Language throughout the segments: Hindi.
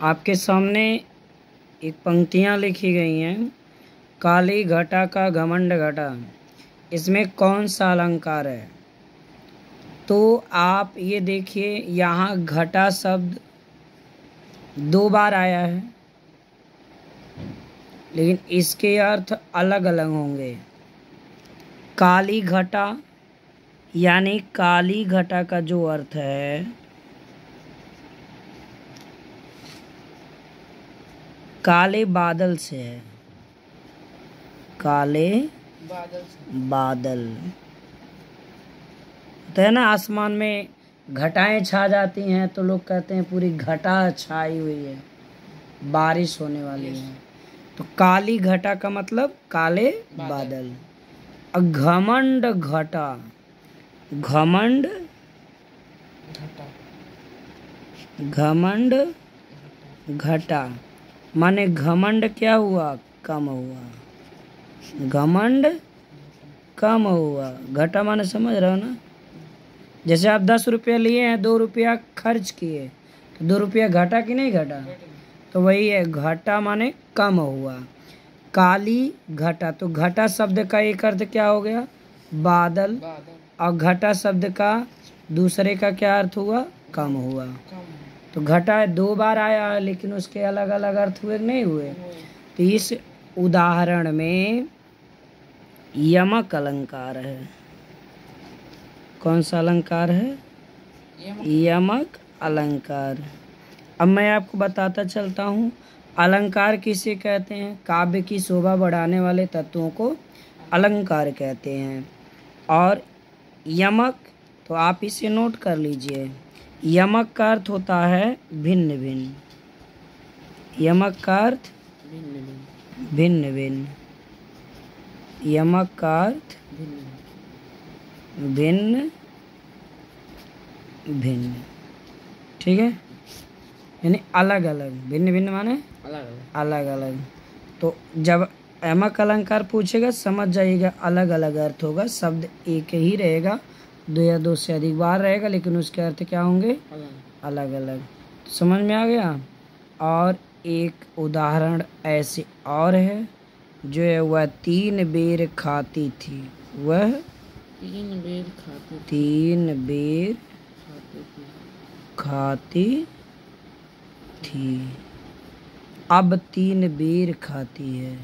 आपके सामने एक पंक्तियाँ लिखी गई हैं। काली घटा का घमंड घटा, इसमें कौन सा अलंकार है? तो आप ये देखिए, यहाँ घटा शब्द 2 बार आया है, लेकिन इसके अर्थ अलग अलग होंगे। काली घटा यानी काली घटा का जो अर्थ है, काले बादल से है। काले बादल तो है ना, आसमान में घटाएं छा जाती हैं तो लोग कहते हैं पूरी घटा छाई हुई है, बारिश होने वाली है। तो काली घटा का मतलब काले बादल। घमंड घटा, घमंड घमंड घटा माने घमंड क्या हुआ? कम हुआ। घमंड कम हुआ। घटा माने समझ रहे हो ना? जैसे आप 10 रुपया लिए हैं, 2 रुपया खर्च किए, तो 2 रुपया घटा कि नहीं घटा? तो वही है, घटा माने कम हुआ। काली घटा, तो घटा शब्द का एक अर्थ क्या हो गया? बादल। और घटा शब्द का दूसरे का क्या अर्थ हुआ? कम हुआ। तो घटा 2 बार आया है, लेकिन उसके अलग अलग अर्थ हुए नहीं हुए। तो इस उदाहरण में यमक अलंकार है। कौन सा अलंकार है? यमक अलंकार। अब मैं आपको बताता चलता हूँ, अलंकार किसे कहते हैं? काव्य की शोभा बढ़ाने वाले तत्वों को अलंकार कहते हैं। और यमक, तो आप इसे नोट कर लीजिए, यमक का अर्थ होता है भिन्न भिन्न। यमक का अर्थ भिन्न भिन्न। यमक का अर्थ भिन्न भिन्न, ठीक है, यानी अलग अलग। भिन्न भिन्न माने अलग अलग। तो जब यमक अलंकार पूछेगा, समझ जाइएगा अलग अलग अर्थ होगा। शब्द एक ही रहेगा, 2 या 2 से अधिक बार रहेगा, लेकिन उसके अर्थ क्या होंगे? अलग अलग। तो समझ में आ गया? और एक उदाहरण ऐसे और है, जो है वह 3 बेर खाती थी। वह 3 बेर खाती थी। अब 3 बेर खाती है।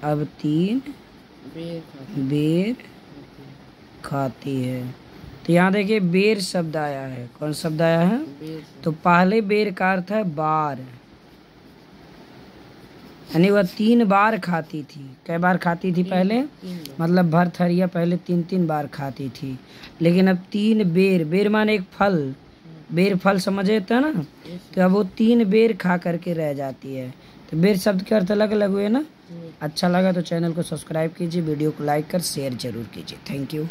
अब 3 बेर खाती है। तो यहाँ देखिए, बेर शब्द आया है। कौन शब्द आया है? तो पहले बेर का अर्थ है बार, यानी वह 3 बार खाती थी। कई बार खाती थी पहले? मतलब भर थरिया पहले 3-3 बार खाती थी। लेकिन अब 3 बेर, बेर माने एक फल, बेर फल समझे थे ना? तो अब वो 3 बेर खा करके रह जाती है। तो बेर शब्द के अर्थ अलग अलग हुए ना? अच्छा लगा तो चैनल को सब्सक्राइब कीजिए, वीडियो को लाइक कर शेयर जरूर कीजिए। Thank you.